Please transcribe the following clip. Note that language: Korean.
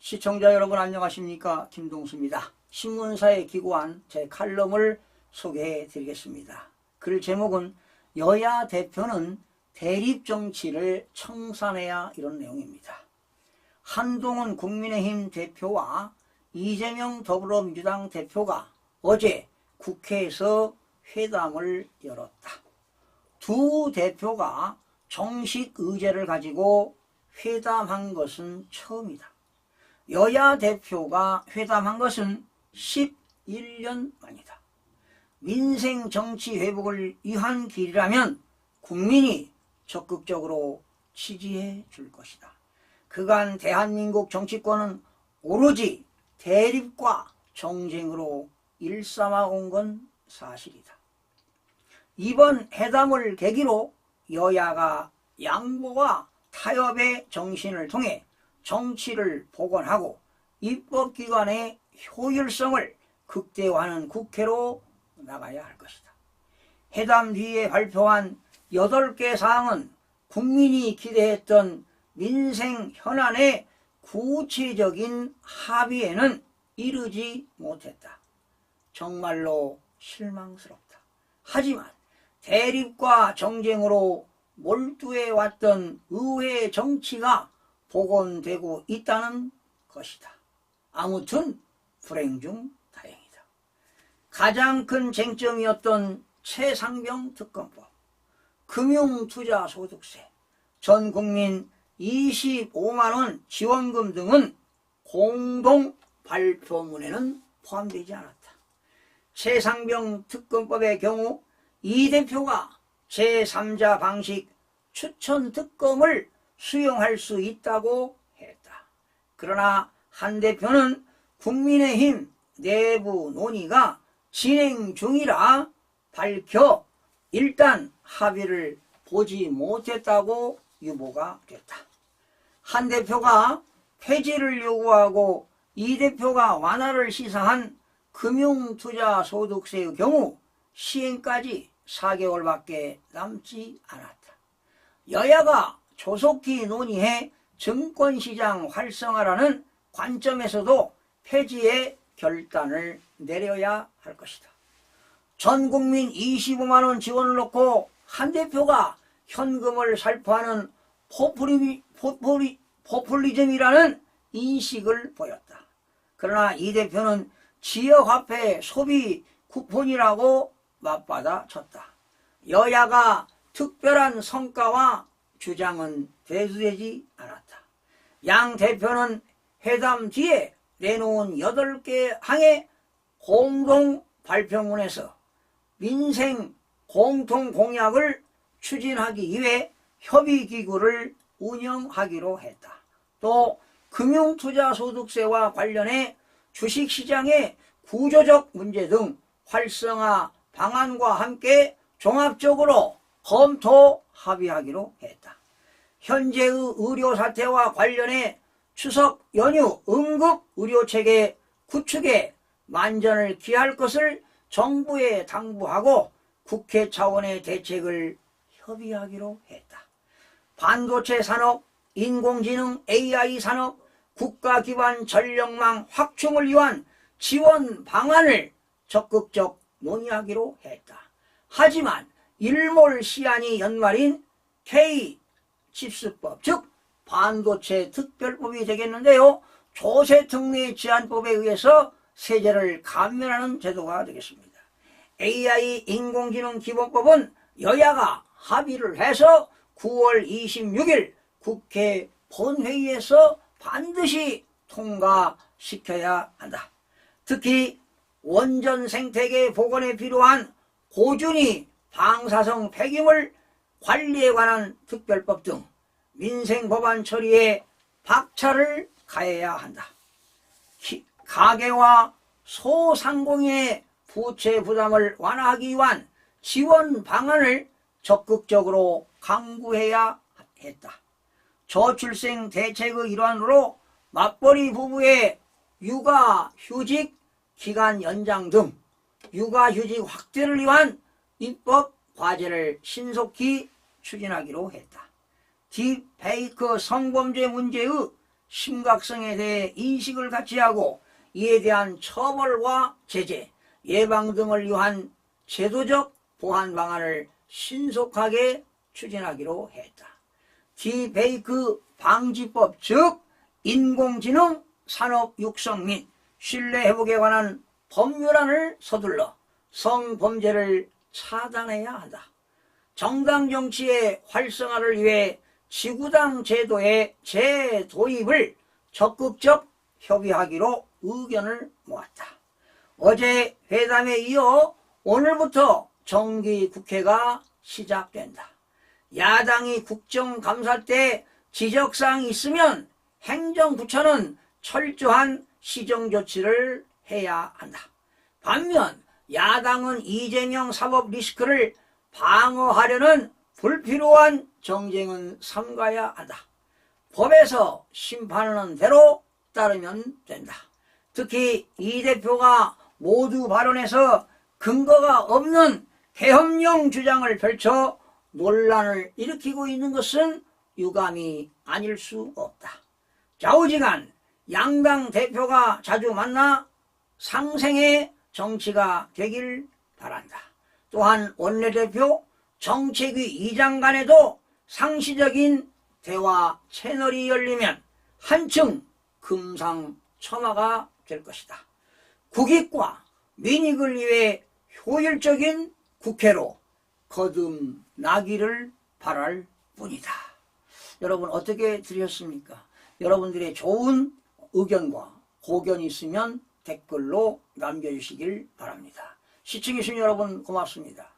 시청자 여러분 안녕하십니까? 김동수입니다. 신문사에 기고한 제 칼럼을 소개해 드리겠습니다. 글 제목은 여야 대표는 대립정치를 청산해야, 이런 내용입니다. 한동훈 국민의힘 대표와 이재명 더불어민주당 대표가 어제 국회에서 회담을 열었다. 두 대표가 정식 의제를 가지고 회담한 것은 처음이다. 여야 대표가 회담한 것은 11년 만이다. 민생 정치 회복을 위한 길이라면 국민이 적극적으로 지지해 줄 것이다. 그간 대한민국 정치권은 오로지 대립과 정쟁으로 일삼아 온 건 사실이다. 이번 회담을 계기로 여야가 양보와 타협의 정신을 통해 정치를 복원하고 입법기관의 효율성을 극대화하는 국회로 나가야 할 것이다. 회담 뒤에 발표한 8개 사항은 국민이 기대했던 민생 현안의 구체적인 합의에는 이르지 못했다. 정말로 실망스럽다. 하지만 대립과 정쟁으로 몰두해 왔던 의회 정치가 복원되고 있다는 것이다. 아무튼 불행 중 다행이다. 가장 큰 쟁점이었던 최상병 특검법, 금융투자소득세, 전 국민 25만원 지원금 등은 공동 발표문에는 포함되지 않았다. 최상병 특검법의 경우 이 대표가 제3자 방식 추천 특검을 수용할 수 있다고 했다. 그러나 한 대표는 국민의힘 내부 논의가 진행 중이라 밝혀 일단 합의를 보지 못했다고 유보가 됐다. 한 대표가 폐지를 요구하고 이 대표가 완화를 시사한 금융투자소득세의 경우 시행까지 4개월밖에 남지 않았다. 여야가 조속히 논의해 증권시장 활성화라는 관점에서도 폐지의 결단을 내려야 할 것이다. 전 국민 25만원 지원을 놓고 한 대표가 현금을 살포하는 포퓰리즘이라는 인식을 보였다. 그러나 이 대표는 지역화폐 소비 쿠폰이라고 맞받아 쳤다. 여야가 특별한 성과와 주장은 대두되지 않았다. 양 대표는 회담 뒤에 내놓은 8개 항의 공동 발표문에서 민생 공통 공약을 추진하기 위해 협의기구를 운영하기로 했다. 또 금융투자소득세와 관련해 주식시장의 구조적 문제 등 활성화 방안과 함께 종합적으로 검토 합의하기로 했다. 현재의 의료 사태와 관련해 추석 연휴 응급 의료체계 구축에 만전을 기할 것을 정부에 당부하고 국회 차원의 대책을 협의하기로 했다. 반도체 산업, 인공지능 AI 산업, 국가 기반 전력망 확충을 위한 지원 방안을 적극적 논의하기로 했다. 하지만 일몰 시한이 연말인 K-칩스법, 즉 반도체 특별법이 되겠는데요. 조세특례 제한법에 의해서 세제를 감면하는 제도가 되겠습니다. AI 인공지능 기본법은 여야가 합의를 해서 9월 26일 국회 본회의에서 반드시 통과시켜야 한다. 특히 원전 생태계 복원에 필요한 고준위 방사성 폐기물 관리에 관한 특별법 등 민생 법안 처리에 박차를 가해야 한다. 가계와 소상공인의 부채 부담을 완화하기 위한 지원 방안을 적극적으로 강구해야 했다. 저출생 대책의 일환으로 맞벌이 부부의 육아휴직 기간 연장 등 육아휴직 확대를 위한 입법 과제를 신속히 추진하기로 했다. 딥페이크 성범죄 문제의 심각성에 대해 인식을 같이 하고 이에 대한 처벌과 제재, 예방 등을 위한 제도적 보완 방안을 신속하게 추진하기로 했다. 딥페이크 방지법, 즉 인공지능 산업 육성 및 신뢰 회복에 관한 법률안을 서둘러 성범죄를 차단해야 한다. 정당 정치의 활성화를 위해 지구당 제도의 재도입을 적극적 협의하기로 의견을 모았다. 어제 회담에 이어 오늘부터 정기국회가 시작된다. 야당이 국정감사 때 지적사항이 있으면 행정부처는 철저한 시정조치를 해야 한다. 반면 야당은 이재명 사법 리스크를 방어하려는 불필요한 정쟁은 삼가야 한다. 법에서 심판하는 대로 따르면 된다. 특히 이 대표가 모두 발언에서 근거가 없는 계엄령 주장을 펼쳐 논란을 일으키고 있는 것은 유감이 아닐 수 없다. 좌우지간 양당 대표가 자주 만나 상생의 정치가 되길 바란다. 또한 원내대표, 정책위 이장 간에도 상시적인 대화 채널이 열리면 한층 금상첨화가 될 것이다. 국익과 민익을 위해 효율적인 국회로 거듭나기를 바랄 뿐이다. 여러분 어떻게 들으셨습니까? 여러분들의 좋은 의견과 고견이 있으면 댓글로 남겨주시길 바랍니다. 시청해주신 여러분 고맙습니다.